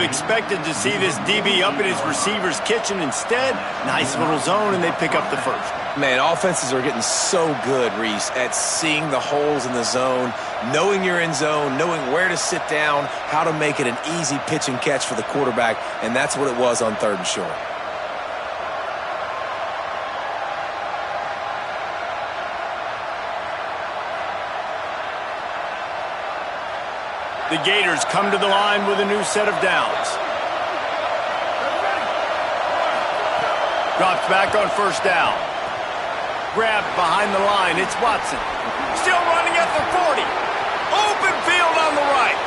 expected to see this DB up in his receiver's kitchen. Instead, nice little zone, and they pick up the first. Man, offenses are getting so good, Reese, at seeing the holes in the zone, knowing you're in zone, knowing where to sit down, how to make it an easy pitch and catch for the quarterback, and that's what it was on 3rd and short. The Gators come to the line with a new set of downs. Drops back on 1st down. Grabbed behind the line. It's Watson. Still running at the 40. Open field on the right.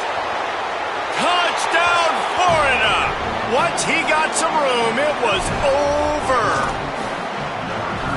Touchdown, Florida. Once he got some room, it was over.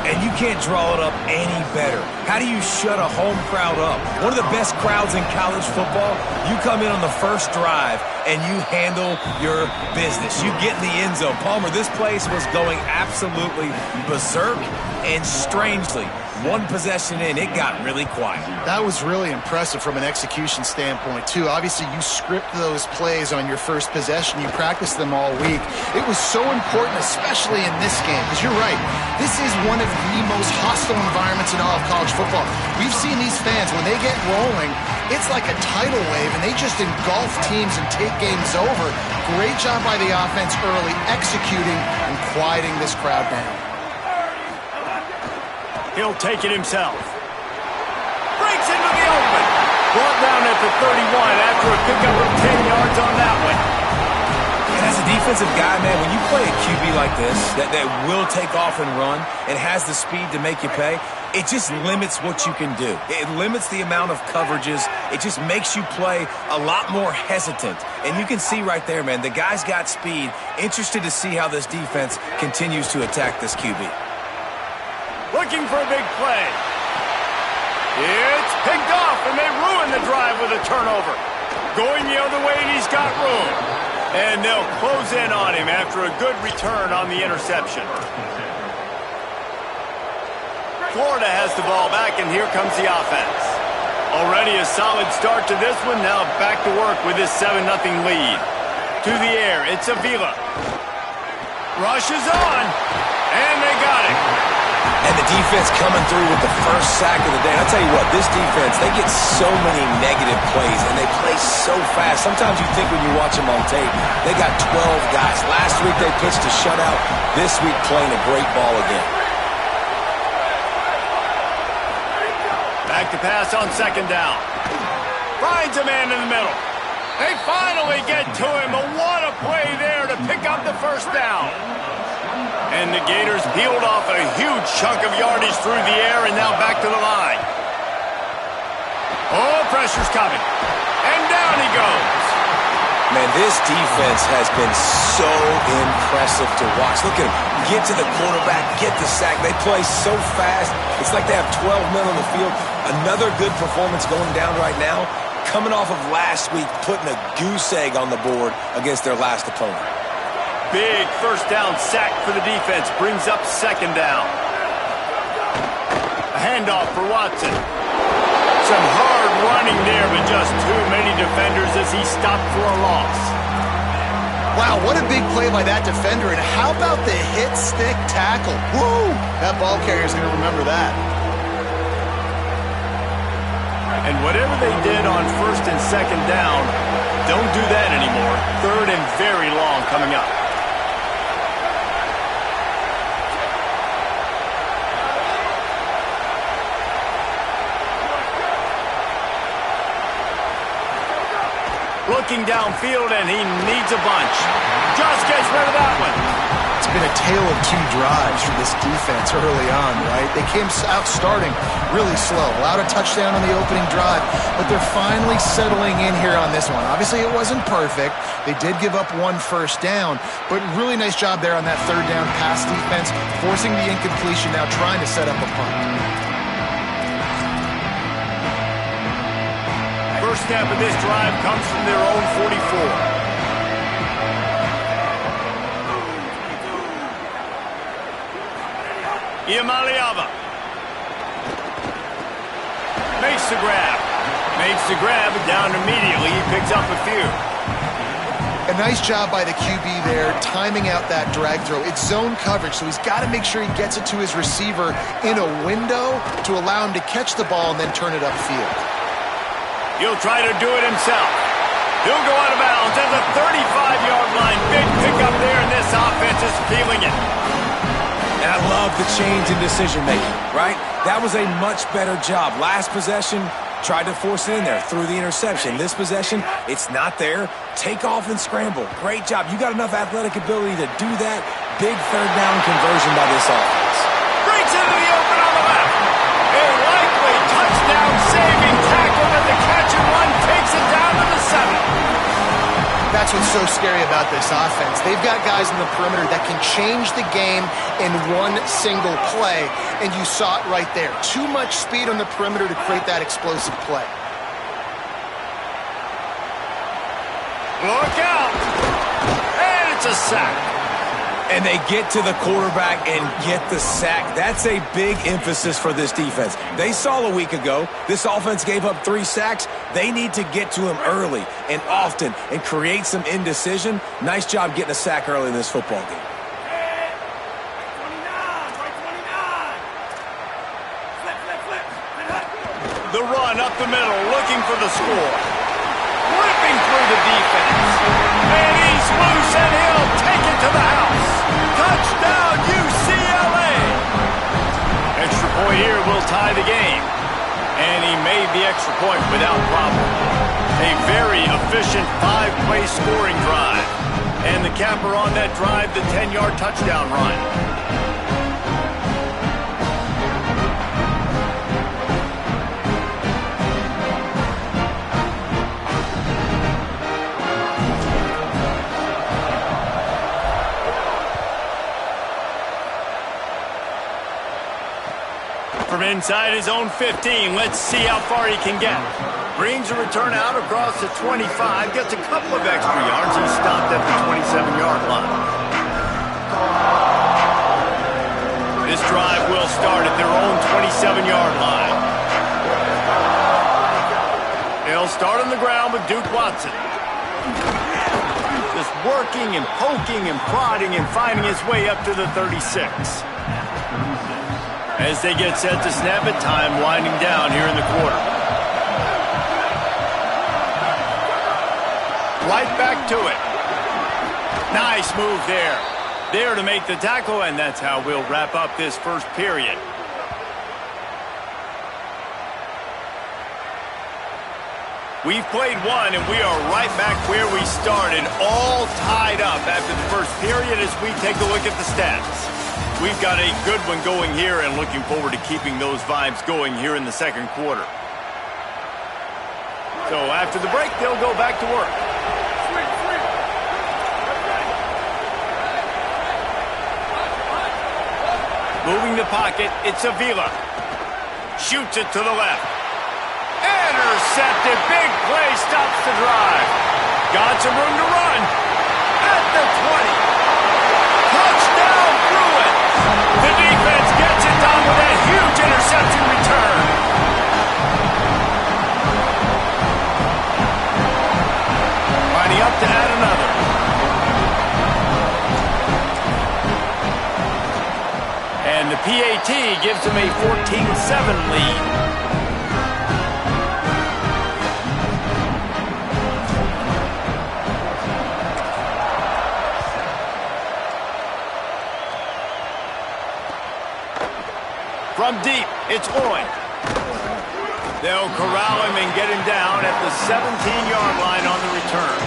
And you can't draw it up any better. How do you shut a home crowd up? One of the best crowds in college football. You come in on the first drive and you handle your business. You get in the end zone. Palmer, this place was going absolutely berserk, and strangely, one possession in, it got really quiet. That was really impressive from an execution standpoint, too. Obviously, you script those plays on your first possession. You practice them all week. It was so important, especially in this game, because you're right. This is one of the most hostile environments in all of college football. We've seen these fans, when they get rolling, it's like a tidal wave, and they just engulf teams and take games over. Great job by the offense early, executing and quieting this crowd down. He'll take it himself. Breaks into the open. Brought down at the 31 after a pickup of 10 yards on that one. And as a defensive guy, man, when you play a QB like this that will take off and run and has the speed to make you pay, it just limits what you can do. It limits the amount of coverages. It just makes you play a lot more hesitant. And you can see right there, man, the guy's got speed. Interested to see how this defense continues to attack this QB. Looking for a big play. It's picked off, and they ruin the drive with a turnover. Going the other way, and he's got room. And they'll close in on him after a good return on the interception. Florida has the ball back, and here comes the offense. Already a solid start to this one. Now back to work with this 7-0 lead. To the air, it's Avila. Rushes on, and they got it. And the defense coming through with the first sack of the day. I'll tell you what, this defense, they get so many negative plays, and they play so fast. Sometimes you think when you watch them on tape, they got 12 guys. Last week they pitched a shutout. This week playing a great ball again. Back to pass on 2nd down. Finds a man in the middle. They finally get to him. But what a play there to pick up the 1st down. And the Gators peeled off a huge chunk of yardage through the air, and now back to the line. Oh, pressure's coming. And down he goes. Man, this defense has been so impressive to watch. Look at them. Get to the quarterback, get the sack. They play so fast. It's like they have 12 men on the field. Another good performance going down right now. Coming off of last week, putting a goose egg on the board against their last opponent. Big 1st down sack for the defense. Brings up 2nd down. A handoff for Watson. Some hard running there, but just too many defenders as he stopped for a loss. Wow, what a big play by that defender. And how about the hit stick tackle? Woo! That ball carrier's going to remember that. And whatever they did on 1st and 2nd down, don't do that anymore. 3rd and very long coming up. Looking downfield, and he needs a bunch. Just gets rid of that one. It's been a tale of 2 drives for this defense early on, right? They came out starting really slow. Allowed a touchdown on the opening drive, but they're finally settling in here on this one. Obviously, it wasn't perfect. They did give up 1 first down, but really nice job there on that 3rd down pass defense, forcing the incompletion, now trying to set up a punt. First step of this drive comes from their own 44. Iamaleava makes the grab. Makes the grab, down immediately. He picks up a few. A nice job by the QB there, timing out that drag throw. It's zone coverage, so he's got to make sure he gets it to his receiver in a window to allow him to catch the ball and then turn it upfield. He'll try to do it himself. He'll go out of bounds at the 35-yard line. Big pickup there, and this offense is feeling it. And I love the change in decision-making, right? That was a much better job. Last possession, tried to force it in there through the interception. This possession, it's not there. Take off and scramble. Great job. You got enough athletic ability to do that. Big third down conversion by this offense. Breaks into the open on the left. A likely touchdown-saving tackle at the catch and run takes it down to the 7. That's what's so scary about this offense. They've got guys in the perimeter that can change the game in one single play, and you saw it right there. Too much speed on the perimeter to create that explosive play. Look out! And it's a sack. And they get to the quarterback and get the sack. That's a big emphasis for this defense. They saw a week ago, this offense gave up 3 sacks. They need to get to him early and often and create some indecision. Nice job getting a sack early in this football game. The run up the middle, looking for the score. Ripping through the defense. And he's loose, and he'll take it to the house. Touchdown, UCLA! Extra point here will tie the game. And he made the extra point without problem. A very efficient 5-play scoring drive. And the capper on that drive, the 10-yard touchdown run. From inside his own 15, let's see how far he can get. Brings a return out across the 25, gets a couple of extra yards. He's stopped at the 27-yard line. This drive will start at their own 27-yard line. They'll start on the ground with Duke Watson. Just working and poking and prodding and finding his way up to the 36. As they get set to snap it, time winding down here in the quarter. Right back to it. Nice move there. There to make the tackle, and that's how we'll wrap up this first period. We've played one, and we are right back where we started, all tied up after the first period as we take a look at the stats. We've got a good one going here and looking forward to keeping those vibes going here in the second quarter. So after the break, they'll go back to work. Moving the pocket, it's Avila. Shoots it to the left. Intercepted, big play, stops the drive. Got some room to run. At the 20. Touchdown, Bruins. The defense gets it done with a huge interception return. Lining up to add another. And the PAT gives them a 14-7 lead. From deep, it's Owen. They'll corral him and get him down at the 17-yard line on the return.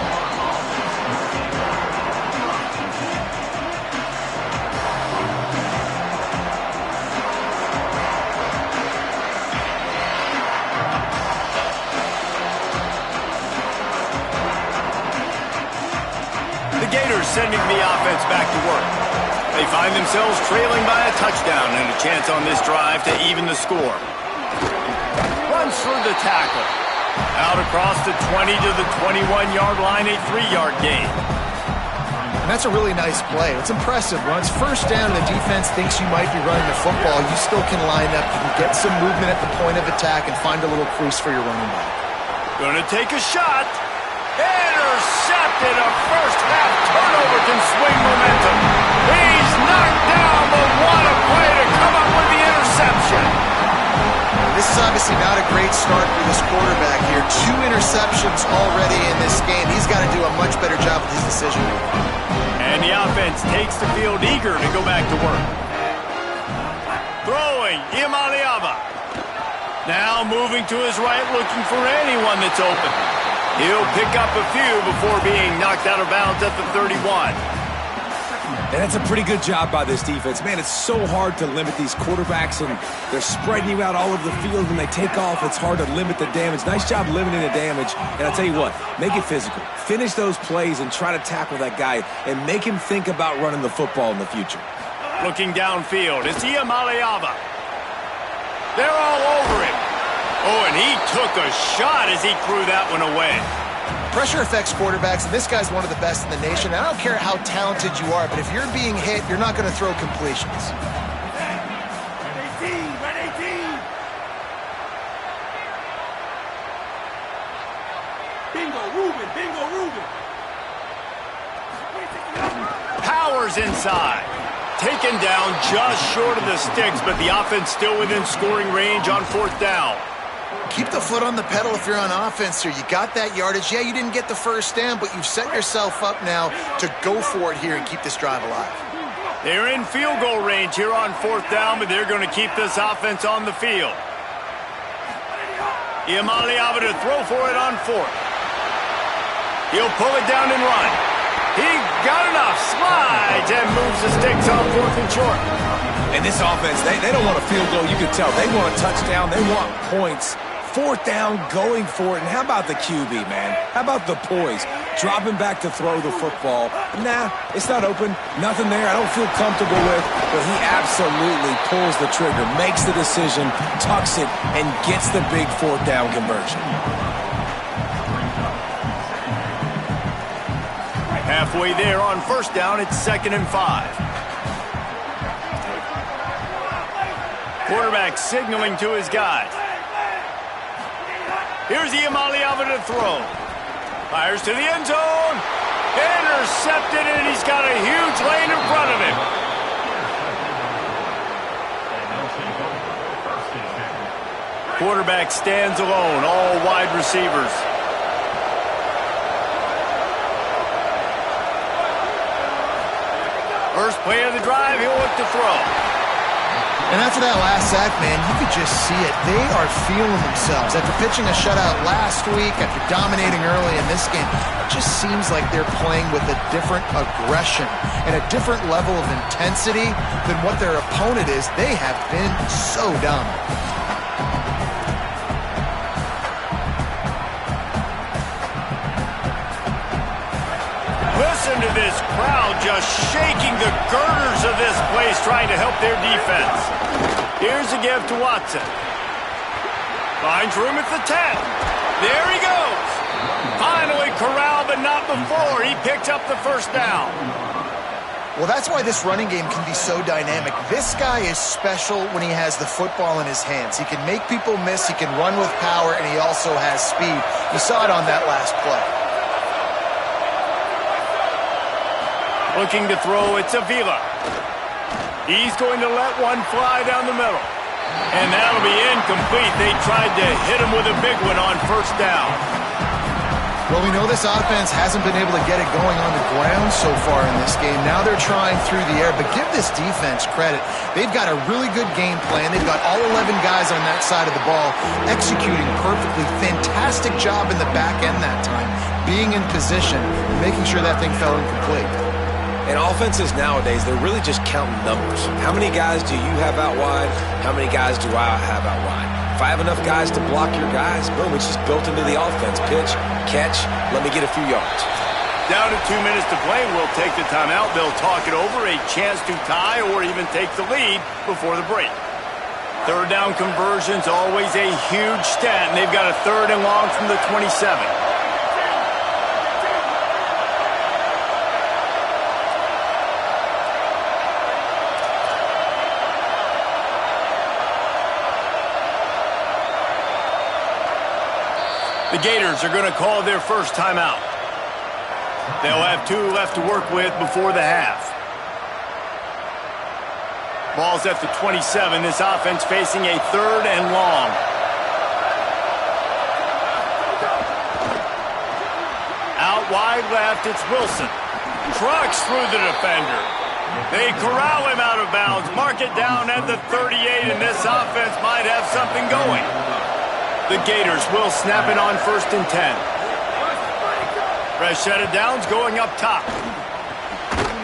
The Gators sending the offense back to work. They find themselves trailing by a touchdown and a chance on this drive to even the score. Runs through the tackle. Out across the 20 to the 21-yard line, a 3-yard gain. And that's a really nice play. It's impressive. When it's first down and the defense thinks you might be running the football, you still can line up. You can get some movement at the point of attack and find a little crease for your running back. Gonna take a shot. Intercepted. intercepted. A first-half turnover can swing momentum. He's knocked down, but what a play to come up with the interception. This is obviously not a great start for this quarterback here. 2 interceptions already in this game. He's got to do a much better job with his decision-making. And the offense takes the field eager to go back to work. Throwing, Iamaleava. Now moving to his right, looking for anyone that's open. He'll pick up a few before being knocked out of bounds at the 31. And that's a pretty good job by this defense. Man, it's so hard to limit these quarterbacks, and they're spreading you out all over the field. When they take off, it's hard to limit the damage. Nice job limiting the damage. And I'll tell you what, make it physical. Finish those plays and try to tackle that guy and make him think about running the football in the future. Looking downfield, it's Iamaleava. They're all over him. Oh, and he took a shot as he threw that one away. Pressure affects quarterbacks, and this guy's one of the best in the nation. I don't care how talented you are, but if you're being hit, you're not going to throw completions. Bingo, Ruben, bingo, Ruben. Powers inside. Taken down just short of the sticks, but the offense still within scoring range on 4th down. Keep the foot on the pedal if you're on offense here. You got that yardage. Yeah, you didn't get the first down, but you've set yourself up now to go for it here and keep this drive alive. They're in field goal range here on 4th down, but they're going to keep this offense on the field. Iamaleava to throw for it on 4th. He'll pull it down and run. He got enough, slides, and moves the sticks on 4th and short. And this offense, they don't want a field goal. You can tell. They want a touchdown. They want points. 4th down, going for it. And how about the QB, man? How about the poise? Dropping back to throw the football. Nah, it's not open. Nothing there I don't feel comfortable with. But he absolutely pulls the trigger, makes the decision, tucks it, and gets the big 4th down conversion. Halfway there on 1st down, it's 2nd and 5. Quarterback signaling to his guys. Here's Iamaleava to throw. Fires to the end zone. Intercepted, and he's got a huge lane in front of him. Quarterback stands alone, all wide receivers. First play of the drive, he'll look to throw. And after that last sack, man, you could just see it. They are feeling themselves. After pitching a shutout last week, after dominating early in this game, it just seems like they're playing with a different aggression and a different level of intensity than what their opponent is. They have been so dominant. Listen to this crowd just shaking the girders of this place, trying to help their defense. Here's a give to Watson. Finds room at the 10. There he goes. Finally corralled, but not before. He picked up the first down. Well, that's why this running game can be so dynamic. This guy is special when he has the football in his hands. He can make people miss, he can run with power, and he also has speed. You saw it on that last play. Looking to throw, it's Avila. He's going to let one fly down the middle. And that'll be incomplete. They tried to hit him with a big one on 1st down. Well, we know this offense hasn't been able to get it going on the ground so far in this game. Now they're trying through the air, but give this defense credit. They've got a really good game plan. They've got all 11 guys on that side of the ball executing perfectly. Fantastic job in the back end that time, being in position and making sure that thing fell incomplete. And offenses nowadays, they're really just counting numbers. How many guys do you have out wide? How many guys do I have out wide? If I have enough guys to block your guys, boom, it's just built into the offense. Pitch, catch, let me get a few yards. Down to 2 minutes to play. We'll take the timeout. They'll talk it over, a chance to tie or even take the lead before the break. 3rd down conversion's always a huge stat, and they've got a 3rd and long from the 27. The Gators are going to call their first timeout. They'll have 2 left to work with before the half. Ball's at the 27. This offense facing a 3rd and long. Out wide left, it's Wilson. Trucks through the defender. They corral him out of bounds. Mark it down at the 38, and this offense might have something going. The Gators will snap it on 1st and 10. Fresh set of downs going up top.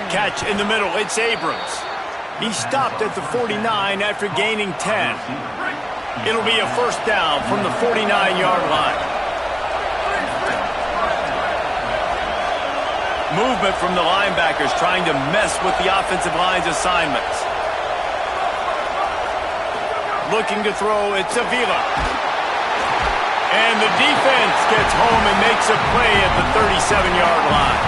Catch in the middle, it's Abrams. He stopped at the 49 after gaining 10. It'll be a 1st down from the 49-yard line. Movement from the linebackers trying to mess with the offensive line's assignments. Looking to throw, it's Avila. And the defense gets home and makes a play at the 37-yard line.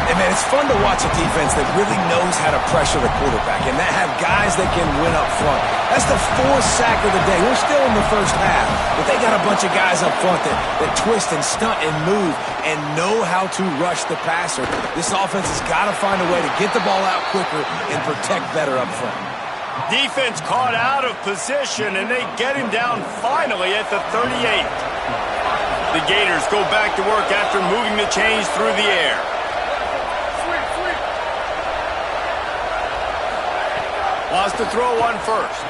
And, man, it's fun to watch a defense that really knows how to pressure the quarterback and that have guys that can win up front. That's the 4th sack of the day. We're still in the first half, but they got a bunch of guys up front that twist and stunt and move and know how to rush the passer. This offense has got to find a way to get the ball out quicker and protect better up front. Defense caught out of position, and they get him down finally at the 38. The Gators go back to work after moving the chains through the air. Wants to throw one first.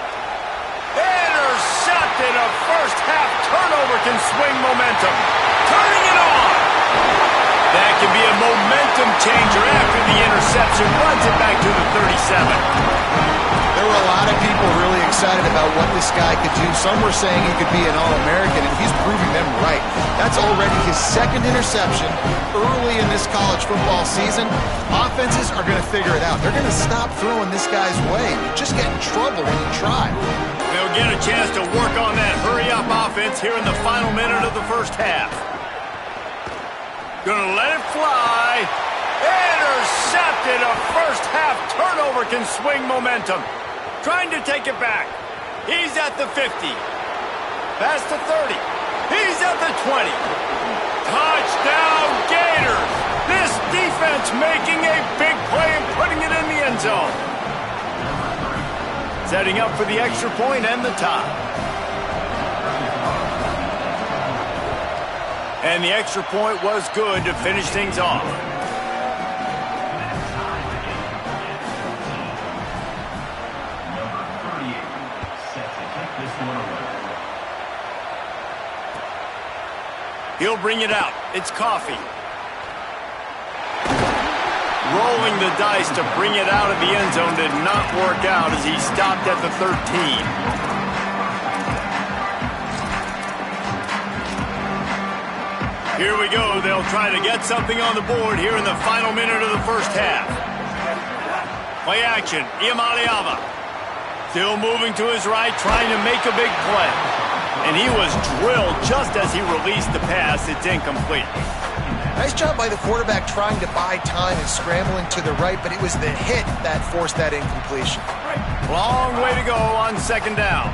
Intercepted. A first-half turnover can swing momentum. Turning it on. That can be a momentum changer after the interception. Runs it back to the 37. There were a lot of people really excited about what this guy could do. Some were saying he could be an All-American, and he's proving them right. That's already his 2nd interception early in this college football season. Offenses are going to figure it out. They're going to stop throwing this guy's way. You just get in trouble when you try. They'll get a chance to work on that hurry-up offense here in the final minute of the first half. Gonna let it fly. Intercepted. A first-half turnover can swing momentum. Trying to take it back. He's at the 50. Past the 30. He's at the 20. Touchdown, Gators! This defense making a big play and putting it in the end zone. Setting up for the extra point and the tie. And the extra point was good to finish things off. He'll bring it out. It's Coffee. Rolling the dice to bring it out of the end zone did not work out as he stopped at the 13. Here we go. They'll try to get something on the board here in the final minute of the first half. Play action. Iamaleava. Still moving to his right, trying to make a big play. And he was drilled just as he released the pass. It's incomplete. Nice job by the quarterback trying to buy time and scrambling to the right, but it was the hit that forced that incompletion. Long way to go on 2nd down.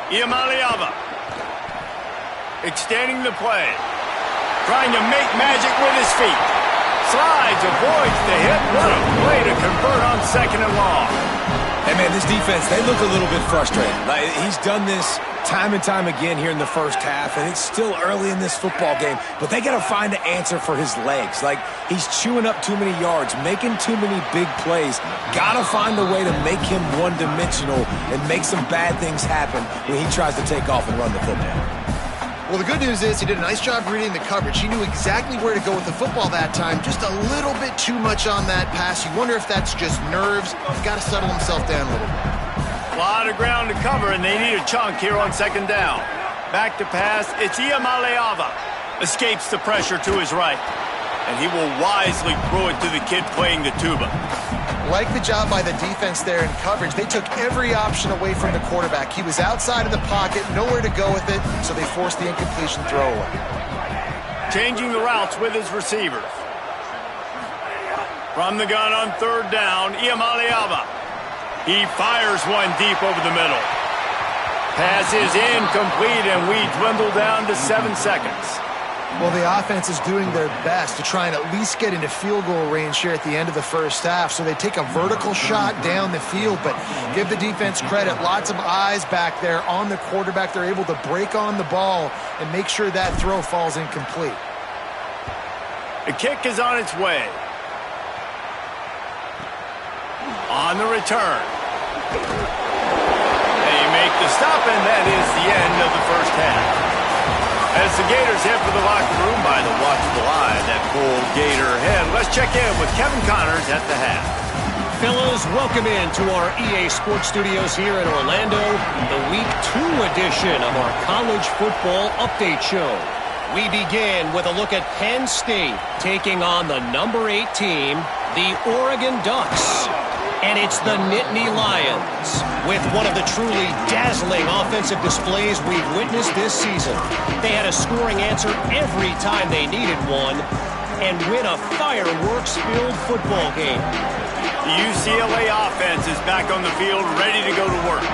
Iamaleava. Extending the play. Trying to make magic with his feet. Slides, avoids the hit. What a play to convert on 2nd and long. Hey, man, this defense, they look a little bit frustrated. Like, he's done this time and time again here in the first half, and it's still early in this football game, but they got to find an answer for his legs. Like, he's chewing up too many yards, making too many big plays. Got to find a way to make him one-dimensional and make some bad things happen when he tries to take off and run the football. Well, the good news is he did a nice job reading the coverage. He knew exactly where to go with the football that time. Just a little bit too much on that pass. You wonder if that's just nerves. He's got to settle himself down a little bit. A lot of ground to cover, and they need a chunk here on 2nd down. Back to pass, it's Iamaleava. Escapes the pressure to his right. And he will wisely throw it to the kid playing the tuba. Like the job by the defense there in coverage. They took every option away from the quarterback. He was outside of the pocket, nowhere to go with it, so they forced the incompletion throwaway. Changing the routes with his receivers. From the gun on 3rd down, Iamaleava. He fires one deep over the middle. Pass is incomplete, and we dwindle down to 7 seconds. Well, the offense is doing their best to try and at least get into field goal range here at the end of the first half. So they take a vertical shot down the field, but give the defense credit. Lots of eyes back there on the quarterback. They're able to break on the ball and make sure that throw falls incomplete. The kick is on its way. On the return. They make the stop, and that is the end of the first half. As the Gators head for the locker room by the watchful eye, that full Gator head. Let's check in with Kevin Connors at the half. Fellas, welcome into our EA Sports Studios here in Orlando, the Week 2 edition of our College Football Update Show. We begin with a look at Penn State taking on the number 8 team, the Oregon Ducks. And it's the Nittany Lions with one of the truly dazzling offensive displays we've witnessed this season. They had a scoring answer every time they needed one and win a fireworks-filled football game. The UCLA offense is back on the field, ready to go to work.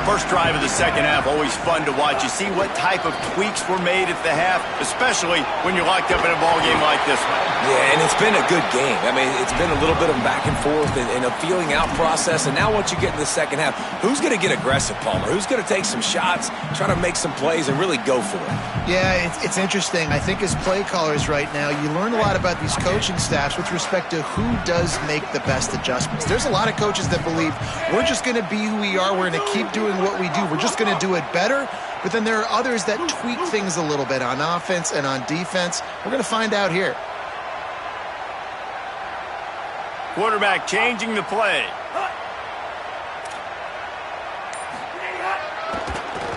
First drive of the second half, always fun to watch. You see what type of tweaks were made at the half, especially when you're locked up in a ball game like this one. Yeah, and it's been a good game. I mean, it's been a little bit of back and forth and a feeling out process. And now once you get in the second half, who's going to get aggressive, Palmer? Who's going to take some shots, try to make some plays, and really go for it? Yeah, it's interesting. I think as play callers right now, you learn a lot about these coaching staffs with respect to who does make the best adjustments. There's a lot of coaches that believe we're just going to be who we are. We're going to keep doing what we do. We're just going to do it better. But then there are others that tweak things a little bit on offense and on defense. We're going to find out here. Quarterback changing the play.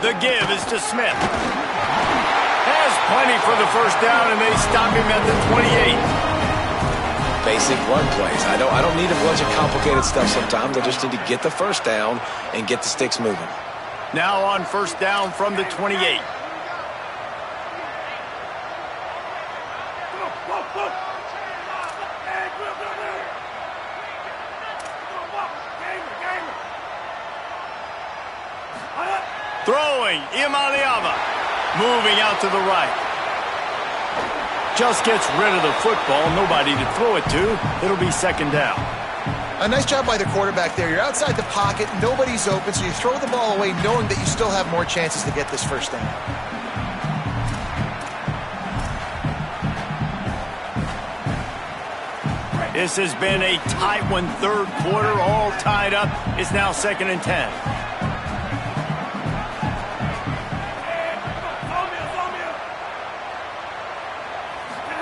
The give is to Smith. Has plenty for the first down, and they stop him at the 28. Basic run plays. I don't need a bunch of complicated stuff sometimes. I just need to get the first down and get the sticks moving. Now on first down from the 28. Throwing, Imaliava. Moving out to the right. Just gets rid of the football. Nobody to throw it to. It'll be second down. A nice job by the quarterback there. You're outside the pocket. Nobody's open, so you throw the ball away knowing that you still have more chances to get this first down. This has been a tight one, third quarter, all tied up. It's now 2nd and 10.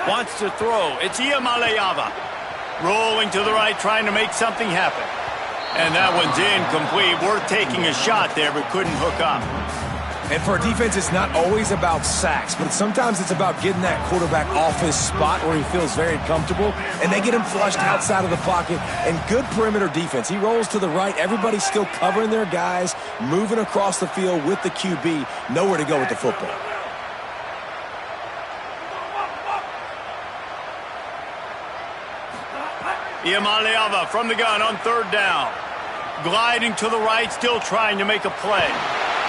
Wants to throw. It's Iamaleava. Rolling to the right, trying to make something happen. And that one's incomplete. Worth taking a shot there, but couldn't hook up. And for a defense, it's not always about sacks, but sometimes it's about getting that quarterback off his spot where he feels very comfortable, and they get him flushed outside of the pocket. And good perimeter defense. He rolls to the right. Everybody's still covering their guys, moving across the field with the QB. Nowhere to go with the football. Iamaleava from the gun on third down. Gliding to the right, still trying to make a play.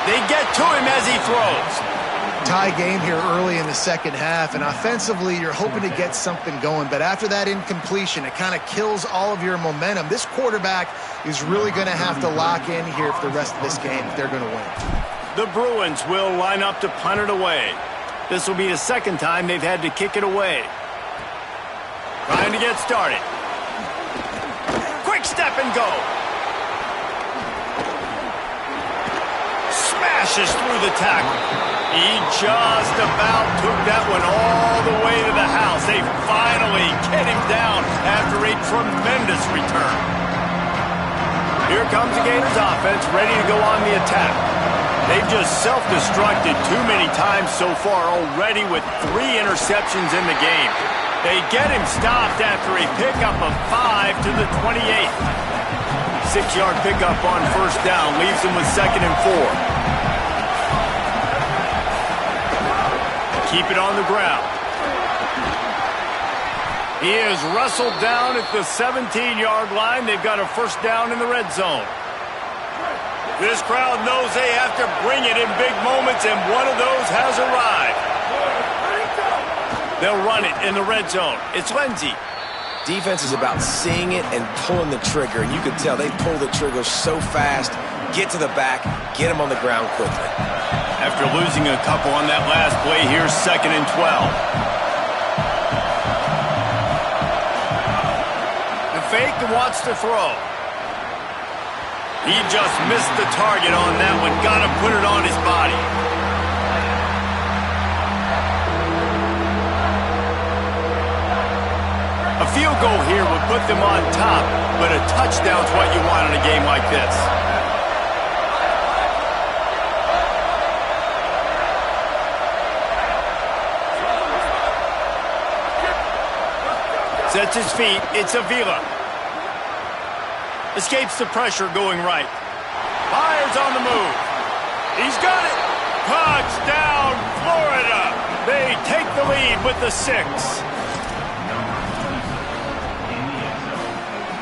They get to him as he throws. Tie game here early in the second half, and offensively you're hoping to get something going, but after that incompletion, it kind of kills all of your momentum. This quarterback is really going to have to lock in here for the rest of this game if they're going to win. The Bruins will line up to punt it away. This will be the second time they've had to kick it away. Trying to get started. Quick step and go. Smashes through the tackle. He just about took that one all the way to the house. They finally get him down after a tremendous return. Here comes the Gators offense, ready to go on the attack. They've just self-destructed too many times so far already with 3 interceptions in the game. They get him stopped after a pickup of 5 to the 28. 6-yard pickup on first down leaves him with 2nd and 4. Keep it on the ground. He is wrestled down at the 17-yard line. They've got a first down in the red zone. This crowd knows they have to bring it in big moments, and one of those has arrived. They'll run it in the red zone. It's Lindsey. Defense is about seeing it and pulling the trigger, and you can tell they pull the trigger so fast, get to the back, get them on the ground quickly. After losing a couple on that last play, here's 2nd and 12. The fake wants to throw. He just missed the target on that one. Got to put it on his body. A field goal here would put them on top, but a touchdown's what you want in a game like this. Sets his feet. It's Avila. Escapes the pressure going right. Fires on the move. He's got it. Touchdown, Florida. They take the lead with the 6.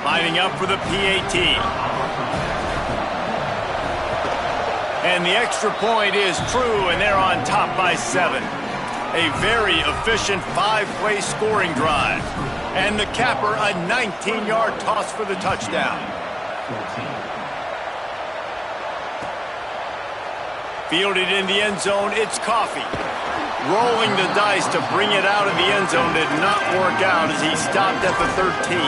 Lining up for the PAT. And the extra point is true, and they're on top by 7. A very efficient 5-play scoring drive. And the capper, a 19-yard toss for the touchdown. Fielded in the end zone, it's Coffee. Rolling the dice to bring it out of the end zone did not work out as he stopped at the 13.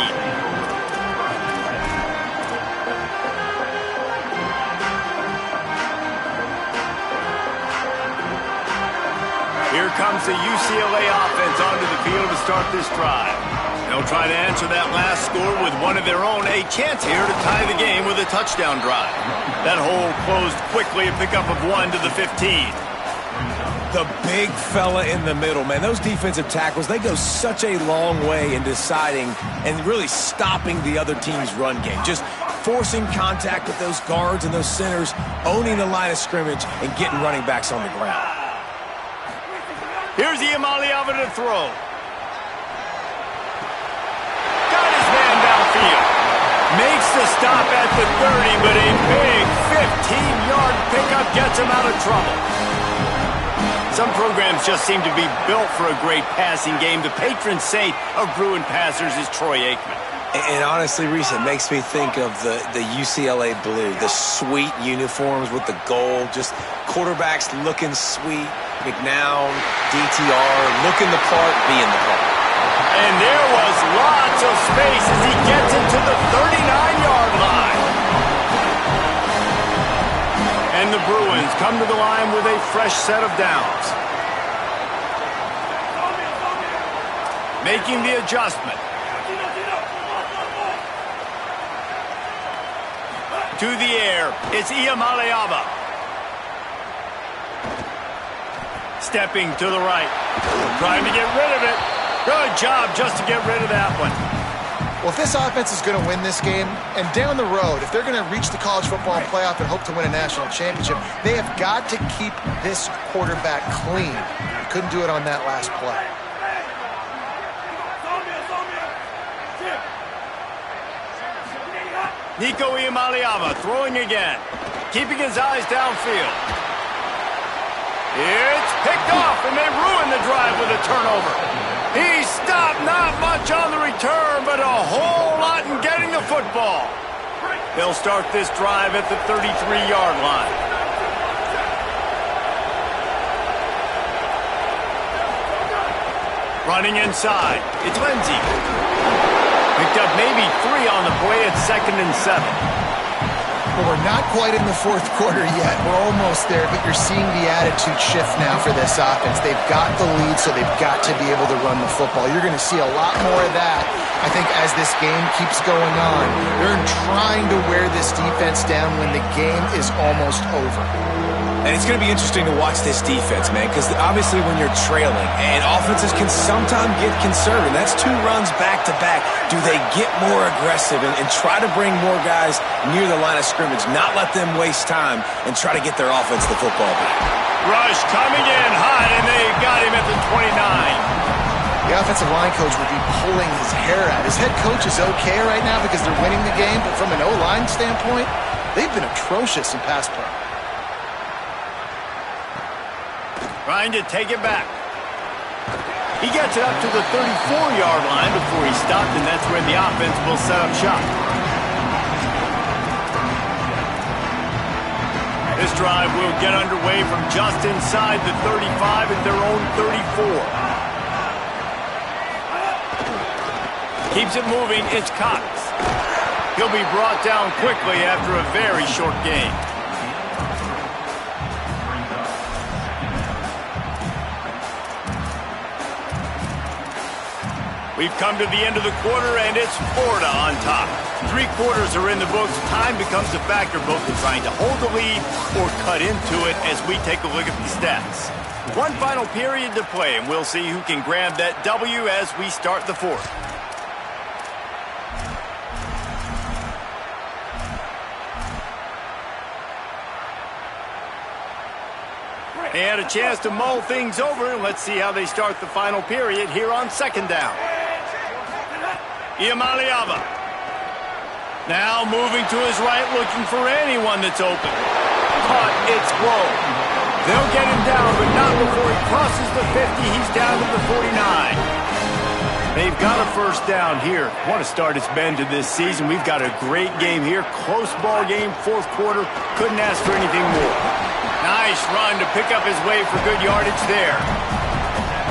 Here comes the UCLA offense onto the field to start this drive. They'll try to answer that last score with one of their own. A chance here to tie the game with a touchdown drive. That hole closed quickly, a pickup of 1 to the 15. The big fella in the middle, man. Those defensive tackles, they go such a long way in deciding and really stopping the other team's run game. Just forcing contact with those guards and those centers, owning the line of scrimmage, and getting running backs on the ground. Here's Iamaleava to throw. Got his man downfield. Makes the stop at the 30, but a big 15-yard pickup gets him out of trouble. Some programs just seem to be built for a great passing game. The patron saint of Bruin passers is Troy Aikman. And honestly, Reese, it makes me think of the UCLA blue, the sweet uniforms with the gold, just quarterbacks looking sweet, McNown, DTR, looking the part, being the part. And there was lots of space as he gets into the 39-yard line. And the Bruins come to the line with a fresh set of downs. Making the adjustment. To the air, it's Iamaleava. Stepping to the right. Trying to get rid of it. Good job just to get rid of that one. Well, if this offense is going to win this game, and down the road, if they're going to reach the college football playoff and hope to win a national championship, they have got to keep this quarterback clean. Couldn't do it on that last play. Nico Iamaleava throwing again, keeping his eyes downfield. It's picked off, and they ruin the drive with a turnover. He stopped, not much on the return, but a whole lot in getting the football. They'll start this drive at the 33-yard line. Running inside, it's Lindsey. Picked up maybe 3 on the play at 2nd and 7. Well, we're not quite in the fourth quarter yet. We're almost there, but you're seeing the attitude shift now for this offense. They've got the lead, so they've got to be able to run the football. You're going to see a lot more of that, I think, as this game keeps going on. They're trying to wear this defense down when the game is almost over. And it's going to be interesting to watch this defense, man, because obviously when you're trailing, and offenses can sometimes get conservative. That's 2 runs back-to-back. Do they get more aggressive and try to bring more guys near the line of scrimmage, not let them waste time, and try to get their offense the football back? Rush coming in hot, and they got him at the 29. The offensive line coach would be pulling his hair out. His head coach is okay right now because they're winning the game, but from an O-line standpoint, They've been atrocious in pass pro. Trying to take it back. He gets it up to the 34-yard line before he stopped, and that's when the offense will set up shop. This drive will get underway from just inside the 35 at their own 34. Keeps it moving. It's Cox. He'll be brought down quickly after a very short game. We've come to the end of the quarter, and it's Florida on top. 3 quarters are in the books. Time becomes a factor both in trying to hold the lead or cut into it as we take a look at the stats. One final period to play, and we'll see who can grab that W as we start the fourth. They had a chance to mull things over, and let's see how they start the final period here on second down. Iamaleava. Now moving to his right, looking for anyone that's open. Caught, it's Glow. They'll get him down, but not before he crosses the 50. He's down to the 49. They've got a first down here. What a start it's been to this season. We've got a great game here. Close ball game, fourth quarter. Couldn't ask for anything more. Nice run to pick up his way for good yardage there.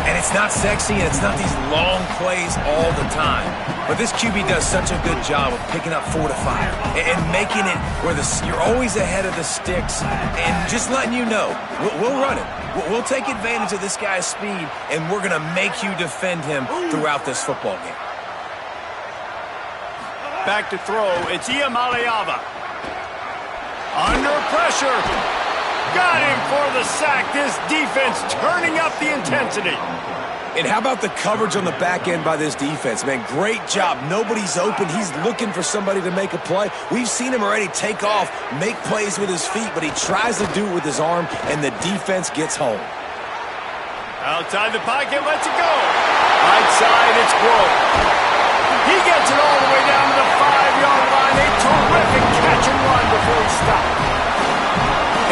And it's not sexy, and it's not these long plays all the time. But this QB does such a good job of picking up 4 to 5 and making it where you're always ahead of the sticks and just letting you know, we'll run it. We'll take advantage of this guy's speed, and we're going to make you defend him throughout this football game. Back to throw. It's Iamaleava. Under pressure. Got him for the sack. This defense turning up the intensity. And how about the coverage on the back end by this defense, man? Great job. Nobody's open. He's looking for somebody to make a play. We've seen him already take off, make plays with his feet, but he tries to do it with his arm, and the defense gets home. Outside the pocket, lets it go. Right side, it's Glow. He gets it all the way down to the 5-yard line. A terrific catch and run before he stopped.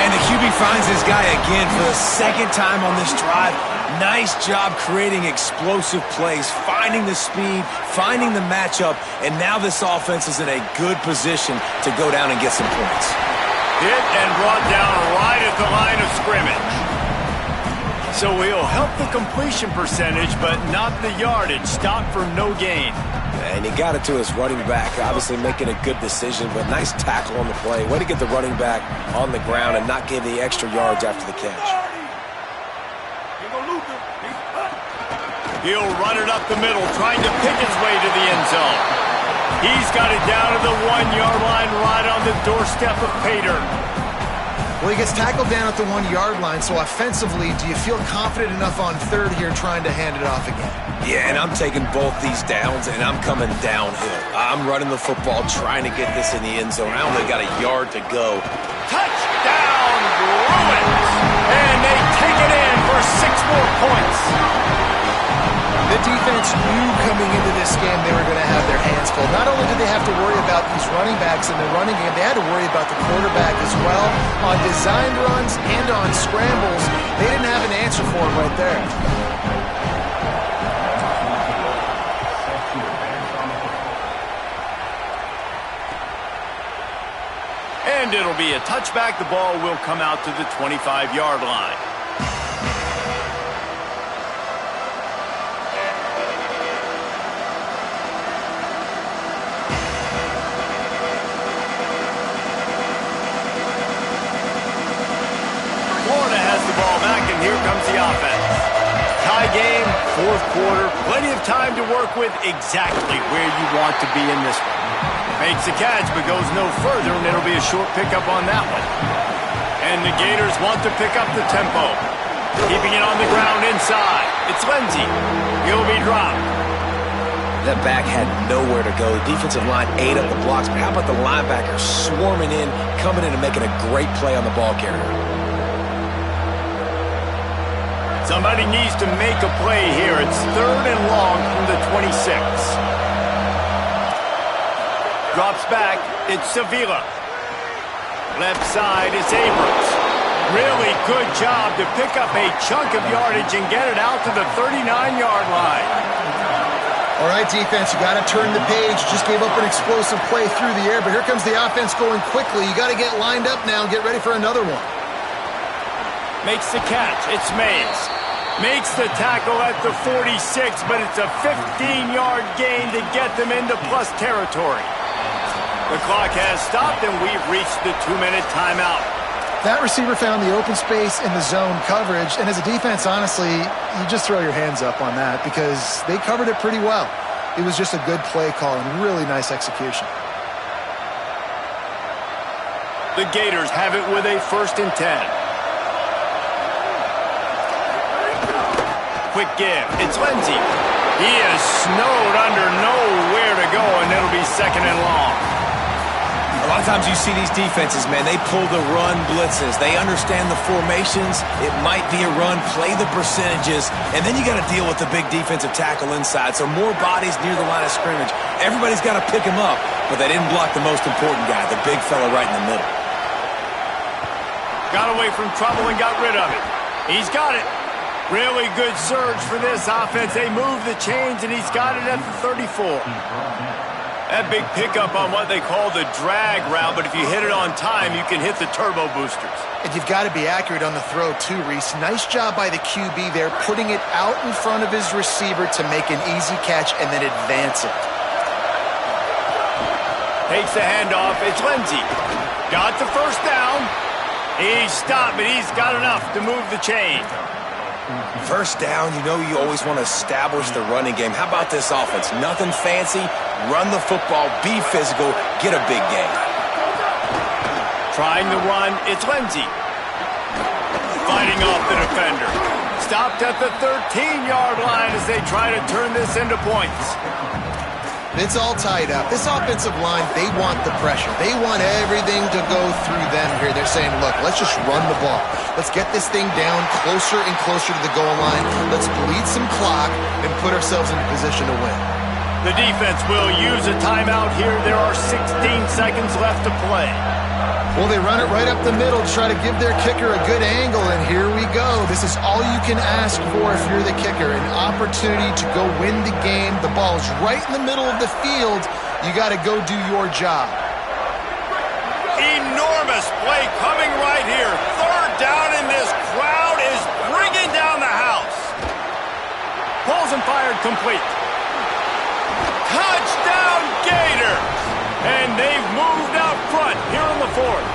And the QB finds this guy again for the second time on this drive. Nice job creating explosive plays, finding the speed, finding the matchup, and now this offense is in a good position to go down and get some points. Hit and brought down right at the line of scrimmage. So he'll help the completion percentage, but not the yardage. Stop for no gain. And he got it to his running back, obviously making a good decision, but nice tackle on the play. Way to get the running back on the ground and not give the extra yards after the catch. He'll run it up the middle, trying to pick his way to the end zone. He's got it down to the 1-yard line, right on the doorstep of Pater. Well, he gets tackled down at the 1-yard line, so offensively, do you feel confident enough on third here trying to hand it off again? Yeah, and I'm taking both these downs, and I'm coming downhill. I'm running the football, trying to get this in the end zone. I only got a yard to go. Touchdown, Bruins! And they take it in for 6 more points. The defense knew coming into this game they were going to have their hands full. Not only did they have to worry about these running backs in the running game, they had to worry about the quarterback as well. On designed runs and on scrambles, they didn't have an answer for him right there. And it'll be a touchback. The ball will come out to the 25-yard line. Here comes the offense. Tie game, fourth quarter, plenty of time to work with, exactly where you want to be in this one. Makes the catch, but goes no further, and it'll be a short pickup on that one. And the Gators want to pick up the tempo. Keeping it on the ground inside. It's Lindsey. He'll be dropped. That back had nowhere to go. The defensive line ate up the blocks, but how about the linebacker swarming in, coming in and making a great play on the ball carrier? Somebody needs to make a play here. It's 3rd and long from the 26. Drops back. It's Sevilla. Left side, it's Abrams. Really good job to pick up a chunk of yardage and get it out to the 39-yard line. All right, defense, you got to turn the page. Just gave up an explosive play through the air, but here comes the offense going quickly. You got to get lined up now and get ready for another one. Makes the catch. It's Mays. Makes the tackle at the 46, but it's a 15-yard gain to get them into plus territory. The clock has stopped, and we've reached the 2-minute timeout. That receiver found the open space in the zone coverage, and as a defense, honestly, you just throw your hands up on that because they covered it pretty well. It was just a good play call and really nice execution. The Gators have it with a 1st and 10. Quick give. It's Lindsey. He is snowed under, nowhere to go, and it'll be 2nd and long. A lot of times you see these defenses, man, they pull the run blitzes. They understand the formations. It might be a run, play the percentages, and then you got to deal with the big defensive tackle inside. So more bodies near the line of scrimmage. Everybody's got to pick him up, but they didn't block the most important guy, the big fella right in the middle. Got away from trouble and got rid of it. He's got it. Really good surge for this offense. They move the chains, and he's got it at the 34. That big pickup on what they call the drag route, but if you hit it on time, you can hit the turbo boosters. And you've got to be accurate on the throw, too, Reese. Nice job by the QB there, putting it out in front of his receiver to make an easy catch and then advance it. Takes the handoff. It's Lindsey. Got the 1st down. He's stopped, but he's got enough to move the chain. 1st down, you know you always want to establish the running game. How about this offense? Nothing fancy. Run the football, be physical, get a big gain. Trying to run, it's Lindsey. Fighting off the defender. Stopped at the 13-yard line as they try to turn this into points. It's all tied up. This offensive line, they want the pressure. They want everything to go through them here. They're saying, look, let's just run the ball. Let's get this thing down closer and closer to the goal line. Let's bleed some clock and put ourselves in a position to win. The defense will use a timeout here. There are 16 seconds left to play. Well, they run it right up the middle to try to give their kicker a good angle, and here we go. This is all you can ask for if you're the kicker, an opportunity to go win the game. The ball is right in the middle of the field. You got to go do your job. Enormous play coming right here. 3rd down, and this crowd is bringing down the house. Pulls and fired complete. Touchdown, Gators! And they've moved out front here in the 4th.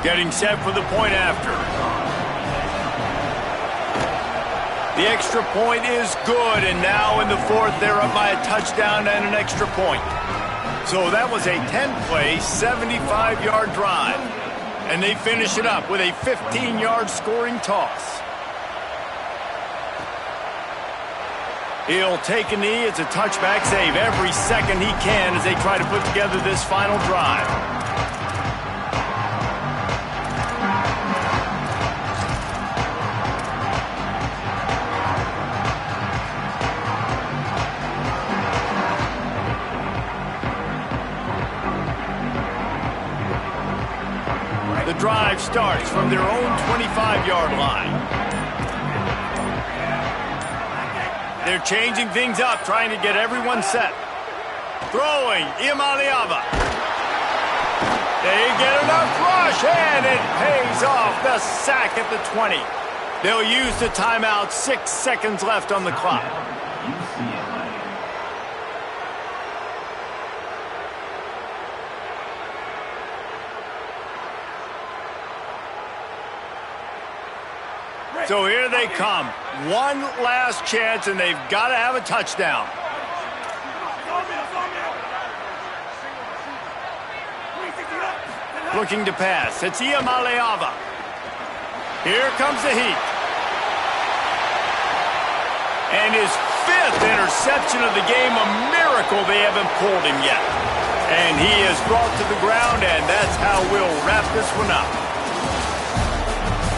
Getting set for the point after. The extra point is good, and now in the 4th, they're up by a touchdown and an extra point. So that was a 10-play, 75-yard drive. And they finish it up with a 15-yard scoring toss. He'll take a knee. It's a touchback save every second he can as they try to put together this final drive. The drive starts from their own 25-yard line. They're changing things up, trying to get everyone set. Throwing, Imaliava. They get enough rush, and it pays off. The sack at the 20. They'll use the timeout. 6 seconds left on the clock. So here they come. One last chance, and they've got to have a touchdown. Looking to pass. It's Iamaleava. Here comes the heat. And his 5th interception of the game. A miracle they haven't pulled him yet. And he is brought to the ground, and that's how we'll wrap this one up.